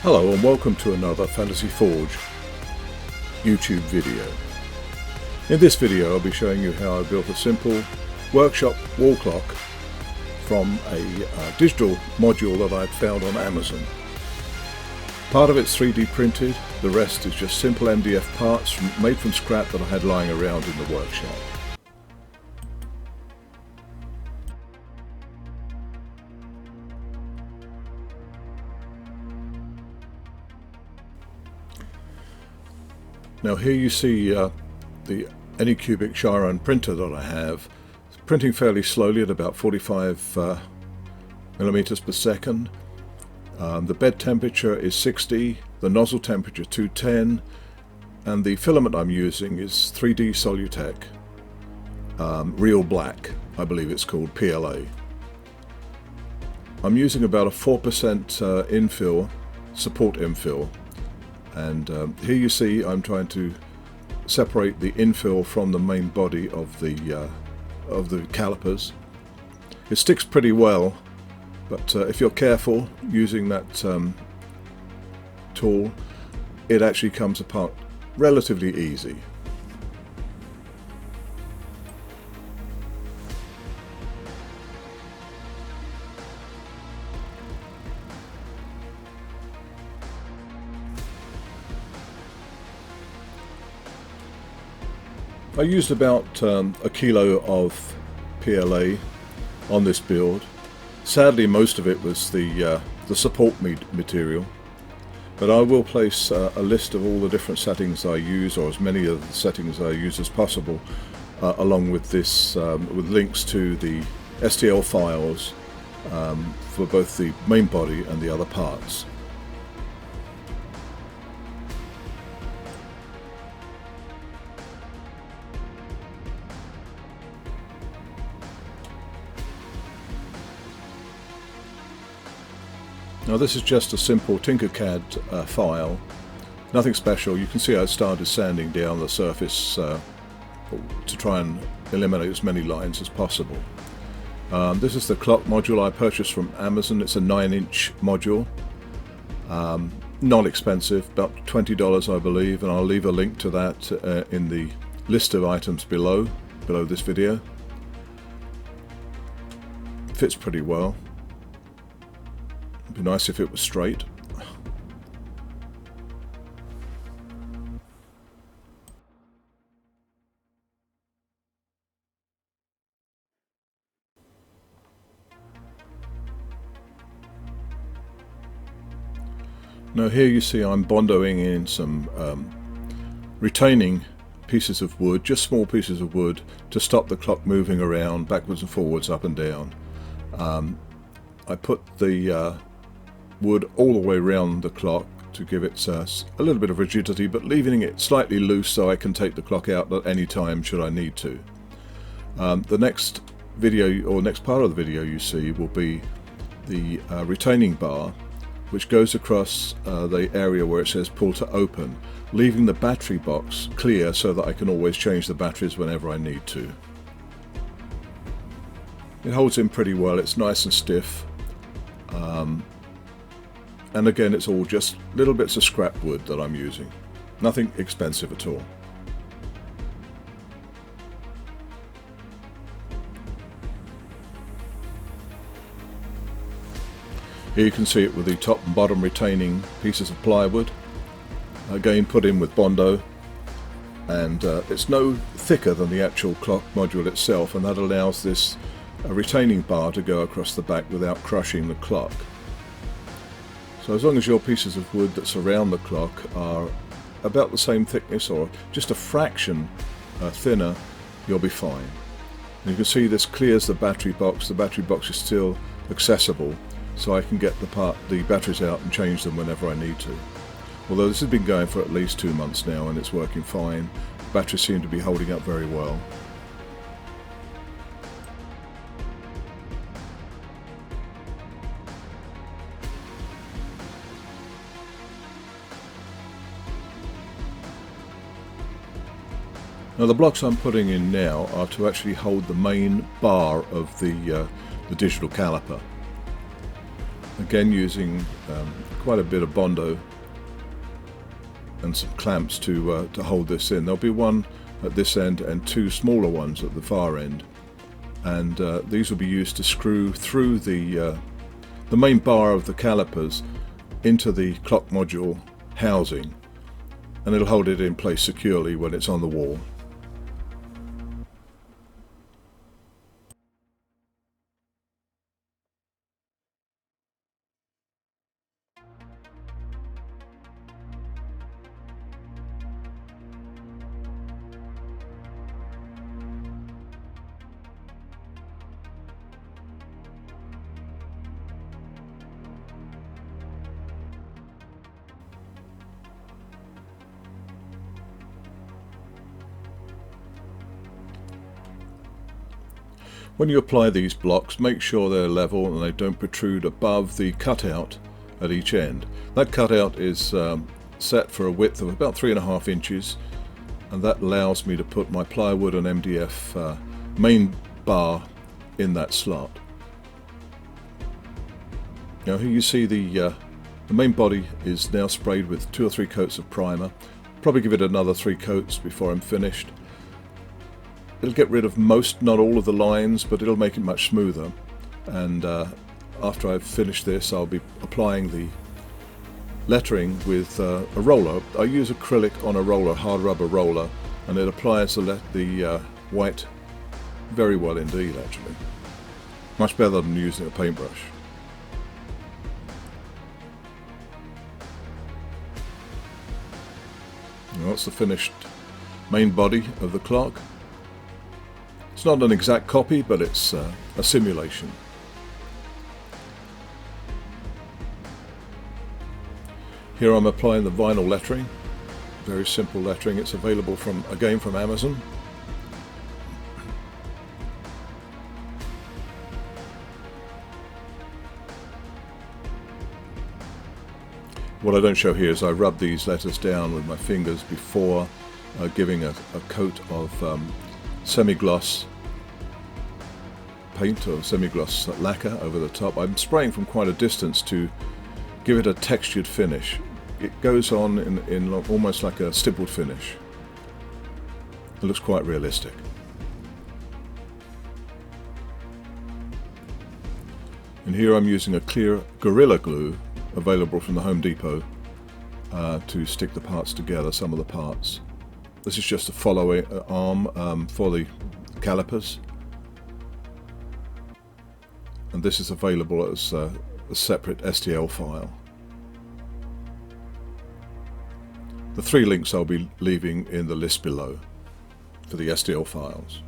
Hello and welcome to another Fantasy Forge YouTube video. In this video I'll be showing you how I built a simple workshop wall clock from a digital module that I'd found on Amazon. Part of it's 3D printed, the rest is just simple MDF parts made from scrap that I had lying around in the workshop. Now here you see the Anycubic Chiron printer that I have. It's printing fairly slowly at about 45 millimeters per second. The bed temperature is 60, the nozzle temperature 210, and the filament I'm using is 3D Solutech Real Black, I believe it's called, PLA. I'm using about a 4% infill, support infill. And here you see I'm trying to separate the infill from the main body of the calipers. It sticks pretty well, but if you're careful using that tool, it actually comes apart relatively easy. I used about a kilo of PLA on this build. Sadly, most of it was the support material, but I will place a list of all the different settings I use, or as many of the settings I use as possible, along with this, with links to the STL files for both the main body and the other parts. Now this is just a simple Tinkercad file, nothing special. You can see I started sanding down the surface to try and eliminate as many lines as possible. This is the clock module I purchased from Amazon. It's a 9-inch module, not expensive, about $20 I believe, and I'll leave a link to that in the list of items below this video. Fits pretty well. It'd be nice if it was straight. Now here you see I'm bondoing in some retaining pieces of wood, just small pieces of wood, to stop the clock moving around backwards and forwards, up and down. I put the wood all the way around the clock to give it a little bit of rigidity, but leaving it slightly loose so I can take the clock out at any time should I need to. The next video, or next part of the video you see, will be the retaining bar, which goes across the area where it says pull to open, leaving the battery box clear so that I can always change the batteries whenever I need to. It holds in pretty well, it's nice and stiff. And again, it's all just little bits of scrap wood that I'm using. Nothing expensive at all. Here you can see it with the top and bottom retaining pieces of plywood. Again, put in with Bondo. And it's no thicker than the actual clock module itself, and that allows this retaining bar to go across the back without crushing the clock. So as long as your pieces of wood that surround the clock are about the same thickness or just a fraction thinner, you'll be fine. And you can see this clears the battery box. The battery box is still accessible, so I can get the batteries out and change them whenever I need to. Although this has been going for at least 2 months now and it's working fine. The batteries seem to be holding up very well. Now the blocks I'm putting in now are to actually hold the main bar of the digital caliper. Again using quite a bit of Bondo and some clamps to hold this in. There'll be one at this end and two smaller ones at the far end, and these will be used to screw through the main bar of the calipers into the clock module housing, and it'll hold it in place securely when it's on the wall. When you apply these blocks, make sure they're level and they don't protrude above the cutout at each end. That cutout is set for a width of about 3.5 inches, and that allows me to put my plywood and MDF main bar in that slot. Now here you see the main body is now sprayed with 2 or 3 coats of primer. Probably give it another 3 coats before I'm finished. It'll get rid of most, not all of the lines, but it'll make it much smoother. And after I've finished this, I'll be applying the lettering with a roller. I use acrylic on a roller, hard rubber roller, and it applies the white very well indeed, actually. Much better than using a paintbrush. And that's the finished main body of the clock. It's not an exact copy, but it's a simulation. Here I'm applying the vinyl lettering, very simple lettering. It's available from Amazon. What I don't show here is I rub these letters down with my fingers before giving a coat of semi-gloss paint or semi-gloss lacquer over the top. I'm spraying from quite a distance to give it a textured finish. It goes on in almost like a stippled finish. It looks quite realistic. And here I'm using a clear Gorilla Glue available from the Home Depot to stick the parts together, some of the parts. This is just a follow arm for the calipers, and this is available as a separate STL file. The 3 links I'll be leaving in the list below for the STL files.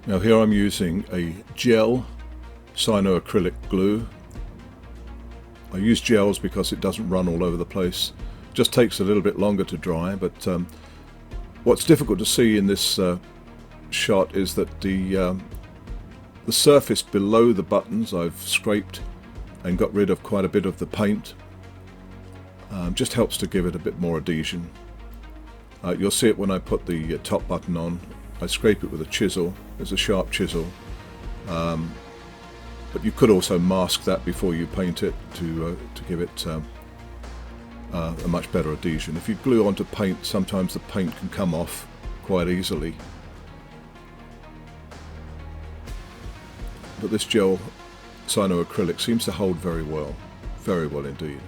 Now here I'm using a gel cyanoacrylic glue. I use gels because it doesn't run all over the place. Just takes a little bit longer to dry, but what's difficult to see in this shot is that the surface below the buttons I've scraped and got rid of quite a bit of the paint. Just helps to give it a bit more adhesion. You'll see it when I put the top button on. I scrape it with a chisel. It's a sharp chisel, but you could also mask that before you paint it to give it a much better adhesion. If you glue onto paint, sometimes the paint can come off quite easily, but this gel cyanoacrylic seems to hold very well indeed.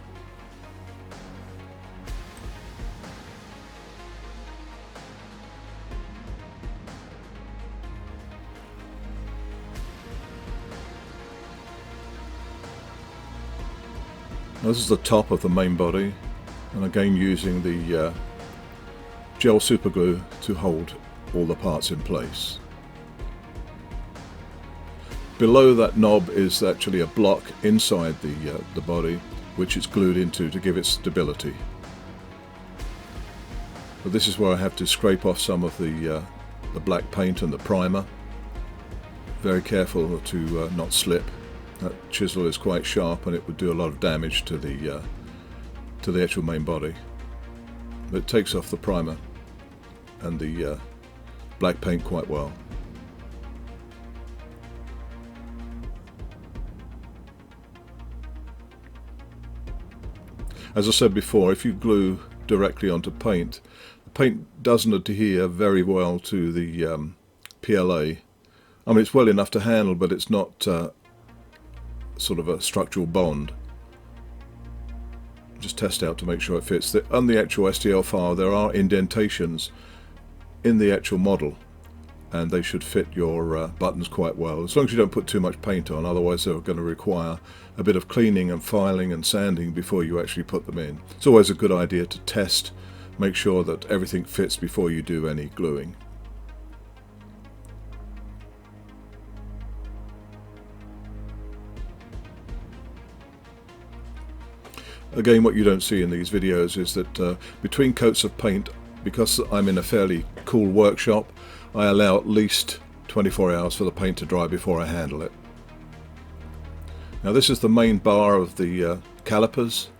This is the top of the main body, and again using the gel superglue to hold all the parts in place. Below that knob is actually a block inside the body, which it's glued into to give it stability. But this is where I have to scrape off some of the black paint and the primer, very careful to not slip. That chisel is quite sharp and it would do a lot of damage to the actual main body. But it takes off the primer and the black paint quite well. As I said before, if you glue directly onto paint, the paint doesn't adhere very well to the PLA. I mean, it's well enough to handle, but it's not sort of a structural bond. Just test out to make sure it fits. On the actual STL file, there are indentations in the actual model, and they should fit your buttons quite well, as long as you don't put too much paint on. Otherwise they're going to require a bit of cleaning and filing and sanding before you actually put them in. It's always a good idea to test, make sure that everything fits before you do any gluing. Again, what you don't see in these videos is that between coats of paint, because I'm in a fairly cool workshop, I allow at least 24 hours for the paint to dry before I handle it. Now this is the main bar of the calipers.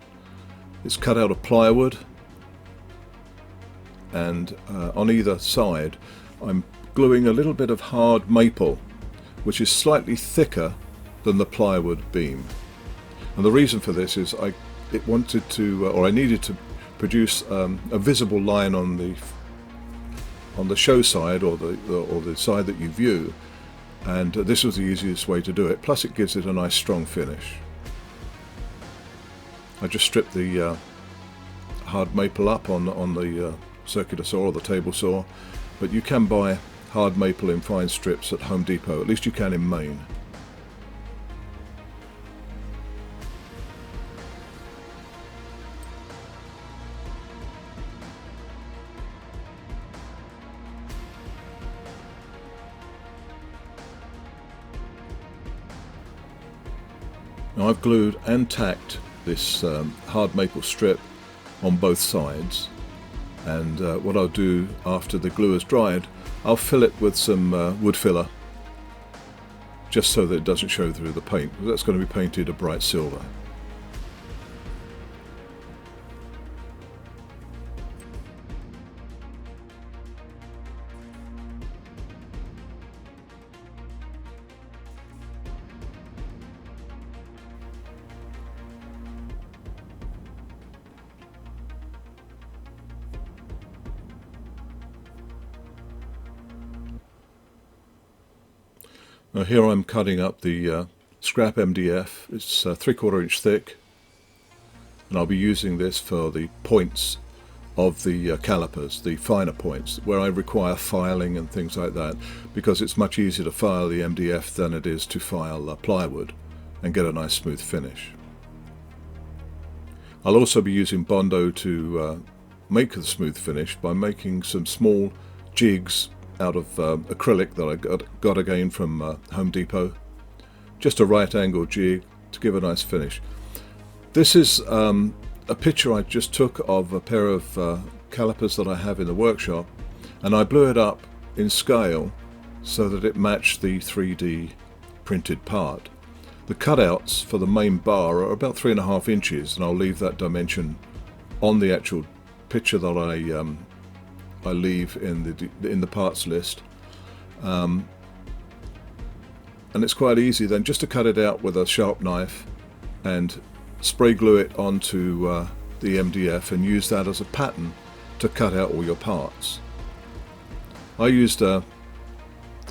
It's cut out of plywood, and on either side I'm gluing a little bit of hard maple, which is slightly thicker than the plywood beam. And the reason for this is I needed to produce a visible line on the show side, or the side that you view, and this was the easiest way to do it. Plus it gives it a nice strong finish. I just stripped the hard maple up on the circular saw or the table saw, but you can buy hard maple in fine strips at Home Depot. At least you can in Maine. Now I've glued and tacked this hard maple strip on both sides, and what I'll do after the glue has dried, I'll fill it with some wood filler, just so that it doesn't show through the paint, because that's going to be painted a bright silver. Now here I'm cutting up the scrap MDF. It's 3/4 inch thick, and I'll be using this for the points of the calipers, the finer points, where I require filing and things like that, because it's much easier to file the MDF than it is to file plywood and get a nice smooth finish. I'll also be using Bondo to make the smooth finish by making some small jigs out of acrylic that I got again from Home Depot. Just a right angle jig to give a nice finish. This is a picture I just took of a pair of calipers that I have in the workshop, and I blew it up in scale so that it matched the 3D printed part. The cutouts for the main bar are about 3.5 inches, and I'll leave that dimension on the actual picture that I leave in the parts list, and it's quite easy then just to cut it out with a sharp knife and spray glue it onto the MDF and use that as a pattern to cut out all your parts. I used a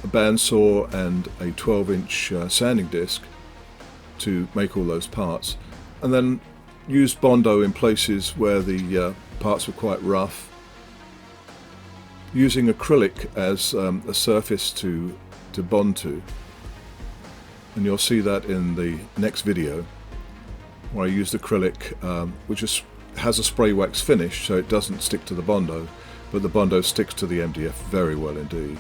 bandsaw and a 12-inch sanding disc to make all those parts, and then used Bondo in places where the parts were quite rough, using acrylic as a surface to bond to. And you'll see that in the next video, where I used acrylic which has a spray wax finish, so it doesn't stick to the Bondo, but the Bondo sticks to the MDF very well indeed.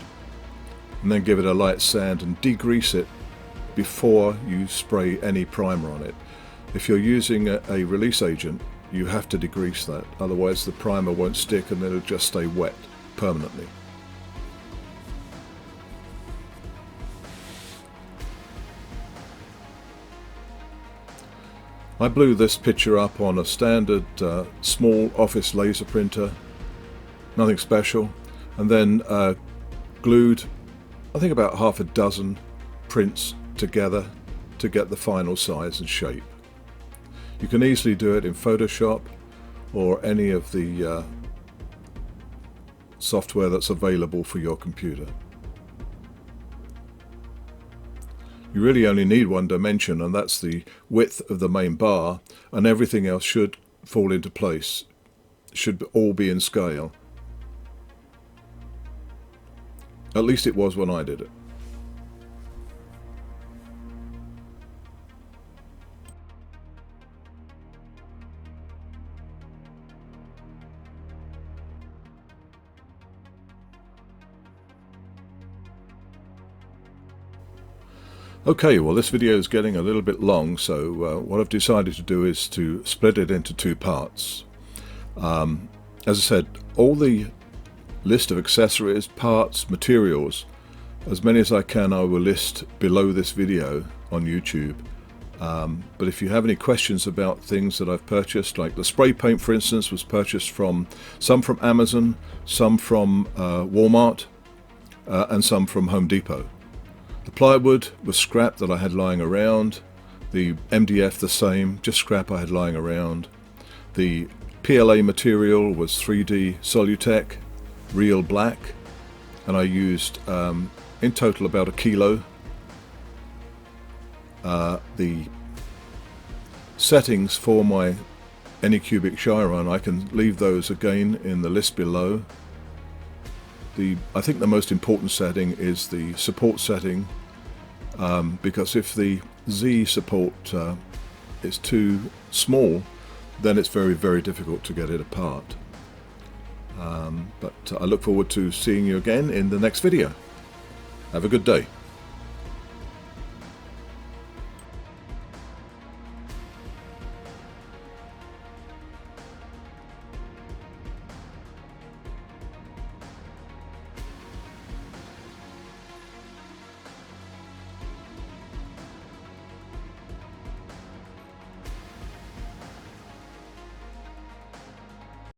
And then give it a light sand and degrease it before you spray any primer on it. If you're using a release agent, you have to degrease that, otherwise the primer won't stick and it'll just stay wet permanently. I blew this picture up on a standard small office laser printer, nothing special, and then glued I think about half a dozen prints together to get the final size and shape. You can easily do it in Photoshop or any of the software that's available for your computer. You really only need one dimension, and that's the width of the main bar, and everything else should fall into place. Should all be in scale. At least it was when I did it. Okay, well this video is getting a little bit long, so what I've decided to do is to split it into two parts. As I said, all the list of accessories, parts, materials, as many as I can I will list below this video on YouTube. But if you have any questions about things that I've purchased, like the spray paint for instance was purchased from Amazon, some from Walmart, and some from Home Depot. The plywood was scrap that I had lying around, the MDF the same, just scrap I had lying around. The PLA material was 3D Solutech, real black, and I used in total about a kilo. The settings for my Anycubic Chiron, I can leave those again in the list below. I think the most important setting is the support setting, because if the Z support is too small, then it's very, very difficult to get it apart. But I look forward to seeing you again in the next video. Have a good day.